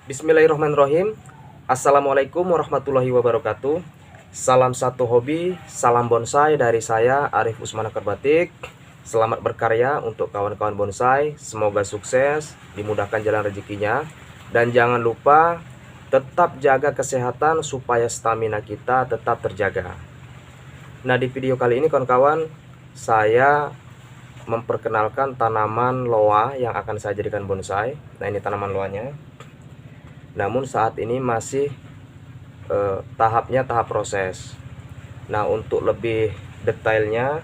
Bismillahirrahmanirrahim. Assalamualaikum warahmatullahi wabarakatuh. Salam satu hobi, salam bonsai dari saya Arif Usman Akar-Batik. Selamat berkarya untuk kawan-kawan bonsai. Semoga sukses, dimudahkan jalan rezekinya. Dan jangan lupa tetap jaga kesehatan supaya stamina kita tetap terjaga. Nah, di video kali ini kawan-kawan, saya memperkenalkan tanaman loa yang akan saya jadikan bonsai. Nah, ini tanaman loanya. Namun saat ini masih tahapnya tahap proses. Nah, untuk lebih detailnya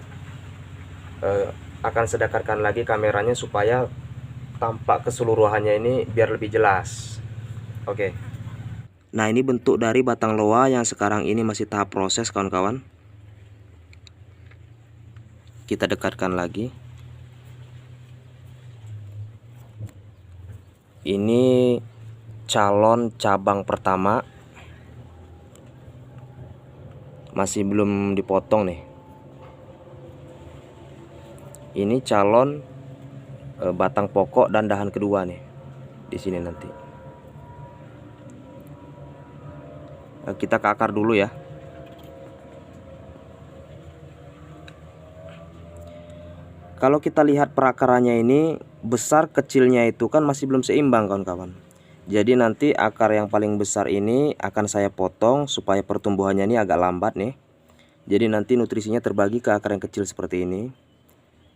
akan saya dekatkan lagi kameranya supaya tampak keseluruhannya ini biar lebih jelas. Oke. Nah, ini bentuk dari batang loa yang sekarang ini masih tahap proses kawan-kawan. Kita dekatkan lagi. Ini calon cabang pertama, masih belum dipotong nih. Ini calon batang pokok dan dahan kedua nih di sini nanti. Kita ke akar dulu ya. Kalau kita lihat perakarannya ini, besar kecilnya itu kan masih belum seimbang kawan-kawan. Jadi nanti akar yang paling besar ini akan saya potong supaya pertumbuhannya ini agak lambat nih. Jadi nanti nutrisinya terbagi ke akar yang kecil seperti ini.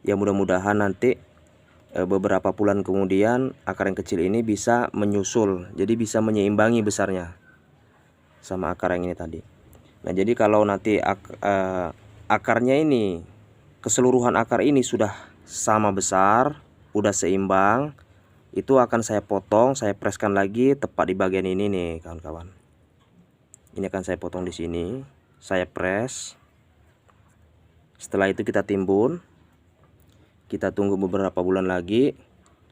Ya, mudah-mudahan nanti beberapa bulan kemudian akar yang kecil ini bisa menyusul. Jadi bisa menyeimbangi besarnya sama akar yang ini tadi. Nah, jadi kalau nanti akarnya ini, keseluruhan akar ini sudah sama besar, udah seimbang, itu akan saya potong, saya preskan lagi tepat di bagian ini nih kawan-kawan. Ini akan saya potong di sini, saya press. Setelah itu kita timbun, kita tunggu beberapa bulan lagi.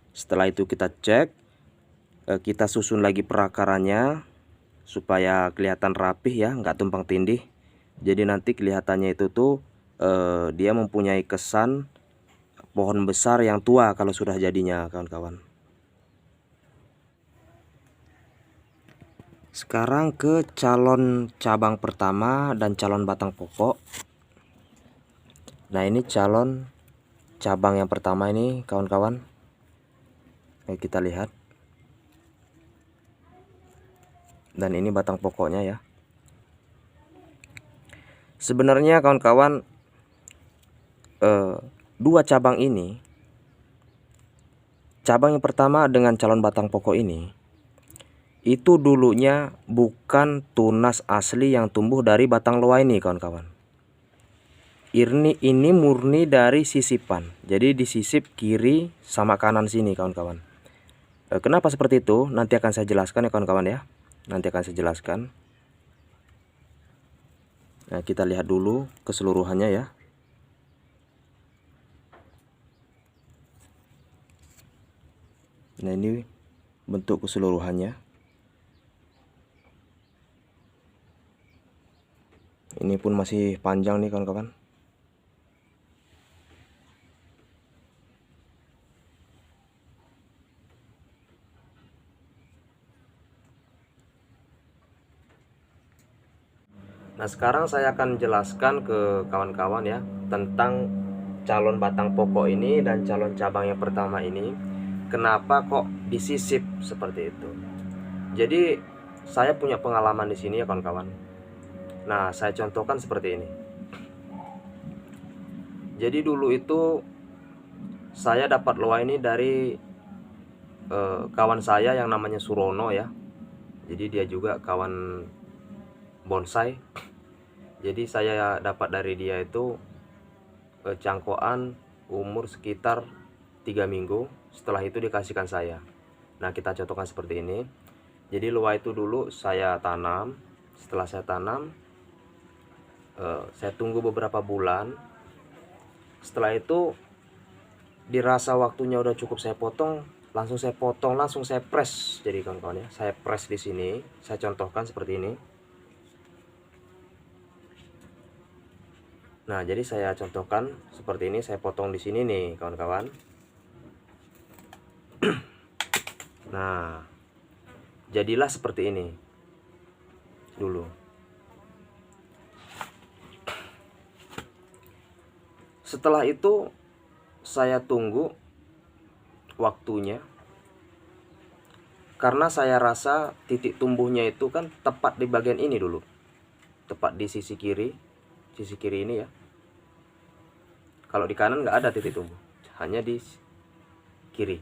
Setelah itu kita cek, kita susun lagi perakarannya supaya kelihatan rapih ya, nggak tumpang tindih. Jadi nanti kelihatannya itu tuh dia mempunyai kesan pohon besar yang tua kalau sudah jadinya kawan-kawan. Sekarang ke calon cabang pertama dan calon batang pokok. Nah, ini calon cabang yang pertama ini kawan-kawan. Ayo kita lihat. Dan ini batang pokoknya ya. Sebenarnya kawan-kawan, dua cabang ini, cabang yang pertama dengan calon batang pokok ini, itu dulunya bukan tunas asli yang tumbuh dari batang loa ini kawan-kawan. Ini murni dari sisipan. Jadi disisip kiri sama kanan sini kawan-kawan. Kenapa seperti itu? Nanti akan saya jelaskan ya kawan-kawan ya. Nanti akan saya jelaskan. Nah, kita lihat dulu keseluruhannya ya. Nah, ini bentuk keseluruhannya. Ini pun masih panjang nih kawan-kawan. Nah, sekarang saya akan jelaskan ke kawan-kawan ya tentang calon batang pokok ini dan calon cabang yang pertama ini. Kenapa kok disisip seperti itu? Jadi saya punya pengalaman di sini ya kawan-kawan. Nah, saya contohkan seperti ini. Jadi dulu itu saya dapat loa ini dari kawan saya yang namanya Surono ya. Jadi dia juga kawan bonsai. Jadi saya dapat dari dia itu cangkokan umur sekitar 3 minggu. Setelah itu dikasihkan saya. Nah, kita contohkan seperti ini. Jadi loa itu dulu saya tanam. Setelah saya tanam, saya tunggu beberapa bulan. Setelah itu dirasa waktunya udah cukup, saya potong, langsung saya potong, langsung saya press. Jadi kawan-kawan ya, saya press di sini. Saya contohkan seperti ini. Nah, jadi saya contohkan seperti ini, saya potong di sini nih kawan-kawan. Nah, Jadilah seperti ini dulu. Setelah itu saya tunggu waktunya, karena saya rasa titik tumbuhnya itu kan tepat di bagian ini dulu, tepat di sisi kiri ini ya. Kalau di kanan nggak ada titik tumbuh, hanya di kiri.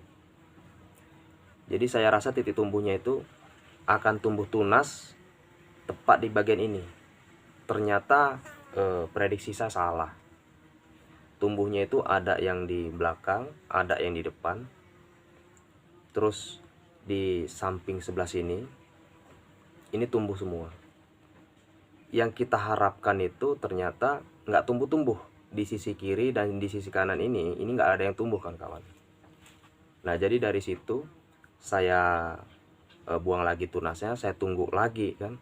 Jadi saya rasa titik tumbuhnya itu akan tumbuh tunas tepat di bagian ini. Ternyata prediksi saya salah. Tumbuhnya itu ada yang di belakang, ada yang di depan, terus di samping sebelah sini ini tumbuh semua. Yang kita harapkan itu ternyata nggak tumbuh-tumbuh di sisi kiri dan di sisi kanan ini nggak ada yang tumbuh kan kawan. Nah jadi dari situ saya buang lagi tunasnya, saya tunggu lagi kan,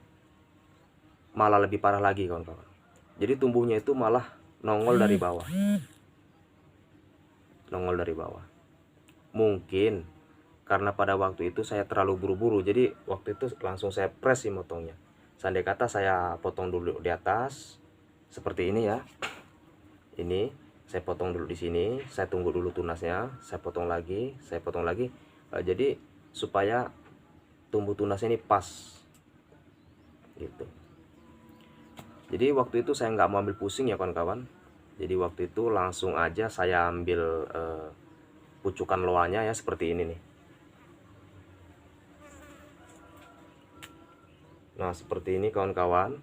malah lebih parah lagi kawan-kawan. Jadi tumbuhnya itu malah nongol dari bawah, Mungkin karena pada waktu itu saya terlalu buru-buru, jadi waktu itu langsung saya press sih motongnya. Seandainya kata saya potong dulu di atas seperti ini ya, ini saya potong dulu di sini, saya tunggu dulu tunasnya, saya potong lagi, jadi supaya tumbuh tunasnya ini pas gitu. Jadi waktu itu saya nggak mau ambil pusing ya kawan-kawan. Jadi waktu itu langsung aja saya ambil pucukan loanya ya, seperti ini nih. Nah seperti ini kawan-kawan,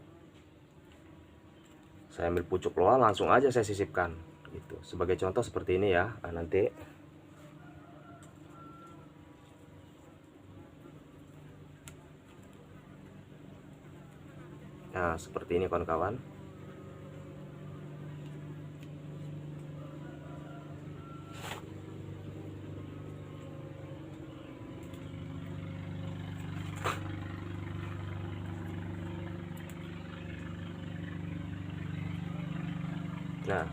saya ambil pucuk loa, langsung aja saya sisipkan gitu. Sebagai contoh seperti ini ya. Nah, nanti nah seperti ini kawan-kawan. Nah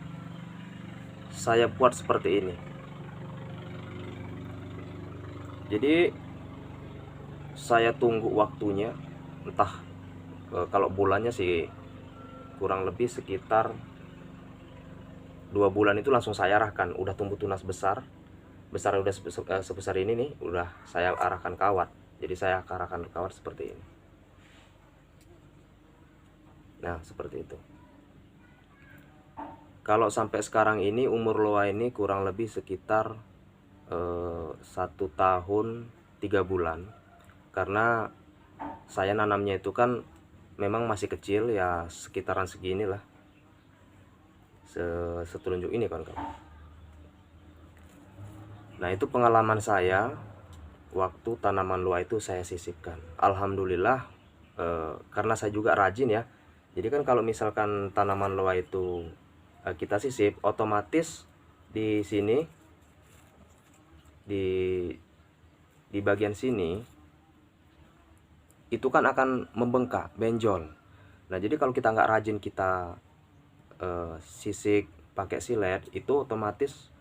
saya buat seperti ini. Jadi saya tunggu waktunya, entah kalau bulannya sih kurang lebih sekitar 2 bulan itu langsung saya arahkan. Udah tumbuh tunas besar udah sebesar ini nih, udah saya arahkan kawat. Jadi saya arahkan kawat seperti ini. Nah seperti itu. Kalau sampai sekarang ini umur loa ini kurang lebih sekitar 1 tahun 3 bulan. Karena saya nanamnya itu kan memang masih kecil ya, sekitaran segini lah, setelunjuk ini kawan-kawan. Nah itu pengalaman saya waktu tanaman loa itu saya sisipkan. Alhamdulillah karena saya juga rajin ya. Jadi kan kalau misalkan tanaman loa itu kita sisip, otomatis di sini di bagian sini itu kan akan membengkak, benjol. Nah jadi kalau kita nggak rajin, kita sisik pakai silet, itu otomatis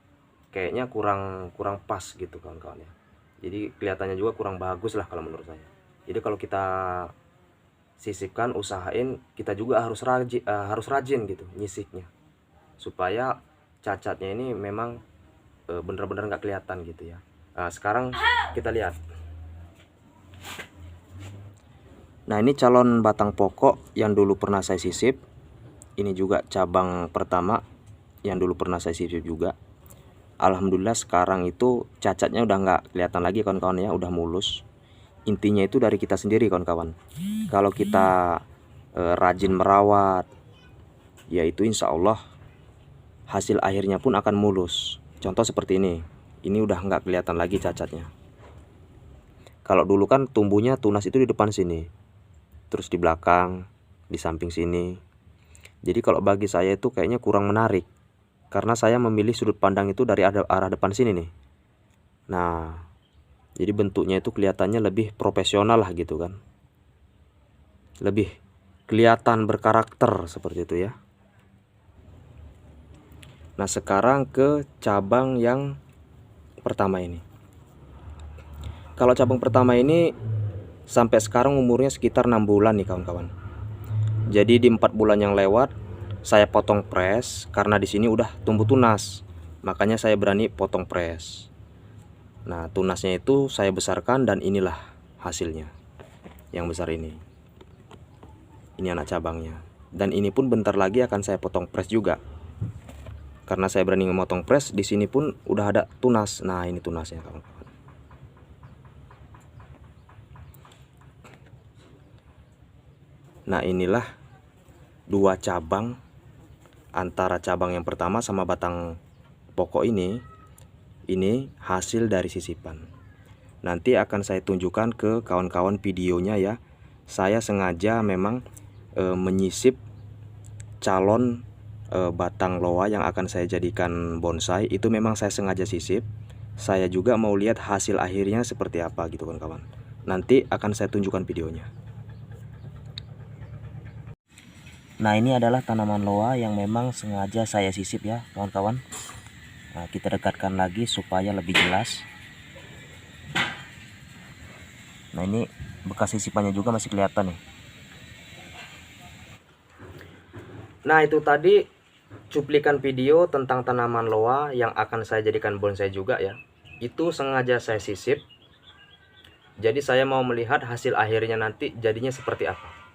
kayaknya kurang pas gitu kawan-kawan ya. Jadi kelihatannya juga kurang bagus lah kalau menurut saya. Jadi kalau kita sisipkan, usahain kita juga harus rajin gitu nyisiknya, supaya cacatnya ini memang bener-bener nggak kelihatan gitu ya. Nah sekarang kita lihat. Nah ini calon batang pokok yang dulu pernah saya sisip. Ini juga cabang pertama yang dulu pernah saya sisip juga. Alhamdulillah sekarang itu cacatnya udah nggak kelihatan lagi kawan-kawan ya, udah mulus. Intinya itu dari kita sendiri kawan-kawan. Kalau kita rajin merawat, yaitu insya Allah hasil akhirnya pun akan mulus. Contoh seperti ini udah nggak kelihatan lagi cacatnya. Kalau dulu kan tumbuhnya tunas itu di depan sini, terus di belakang, di samping sini. Jadi kalau bagi saya itu kayaknya kurang menarik, karena saya memilih sudut pandang itu dari arah depan sini nih. Nah jadi bentuknya itu kelihatannya lebih profesional lah gitu kan, lebih kelihatan berkarakter seperti itu ya. Nah sekarang ke cabang yang pertama ini. Kalau cabang pertama ini Sampai sekarang umurnya sekitar 6 bulan nih kawan-kawan. Jadi di 4 bulan yang lewat saya potong pres karena di sini udah tumbuh tunas. Makanya saya berani potong pres. Nah, tunasnya itu saya besarkan dan inilah hasilnya. Yang besar ini. Ini anak cabangnya. Dan ini pun bentar lagi akan saya potong pres juga. Karena saya berani memotong pres, di sini pun udah ada tunas. Nah, ini tunasnya kawan-kawan. Nah, inilah dua cabang antara cabang yang pertama sama batang pokok ini hasil dari sisipan. Nanti akan saya tunjukkan ke kawan-kawan videonya ya. Saya sengaja memang menyisip calon batang loa yang akan saya jadikan bonsai. Itu memang saya sengaja sisip. Saya juga mau lihat hasil akhirnya seperti apa gitu kawan-kawan. Nanti akan saya tunjukkan videonya. Nah, ini adalah tanaman loa yang memang sengaja saya sisip ya kawan-kawan. Nah, kita dekatkan lagi supaya lebih jelas. Nah, ini bekas sisipannya juga masih kelihatan nih. Nah, itu tadi cuplikan video tentang tanaman loa yang akan saya jadikan bonsai juga ya. Itu sengaja saya sisip. Jadi saya mau melihat hasil akhirnya nanti jadinya seperti apa.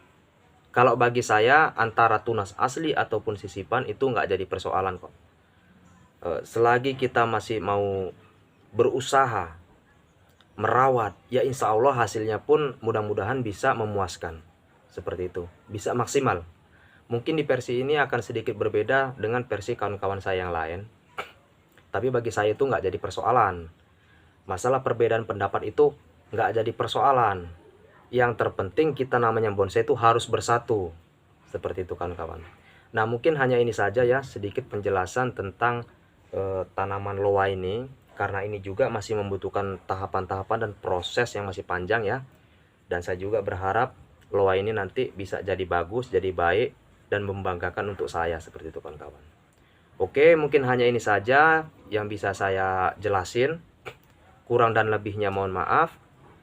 Kalau bagi saya antara tunas asli ataupun sisipan itu nggak jadi persoalan kok. Selagi kita masih mau berusaha merawat, ya insya Allah hasilnya pun mudah-mudahan bisa memuaskan. Seperti itu, bisa maksimal. Mungkin di versi ini akan sedikit berbeda dengan versi kawan-kawan saya yang lain. Tapi bagi saya itu nggak jadi persoalan. Masalah perbedaan pendapat itu nggak jadi persoalan. Yang terpenting kita namanya bonsai itu harus bersatu. Seperti itu kawan-kawan. Nah, mungkin hanya ini saja ya sedikit penjelasan tentang tanaman loa ini. Karena ini juga masih membutuhkan tahapan-tahapan dan proses yang masih panjang ya. Dan saya juga berharap loa ini nanti bisa jadi bagus, jadi baik, dan membanggakan untuk saya. Seperti itu kawan-kawan. Oke, mungkin hanya ini saja yang bisa saya jelasin. Kurang dan lebihnya mohon maaf.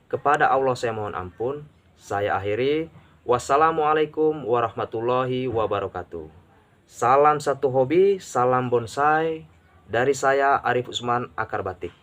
Kepada Allah saya mohon ampun. Saya akhiri. Wassalamualaikum warahmatullahi wabarakatuh. Salam satu hobi, salam bonsai. Dari saya Arif Usman Akar Batik.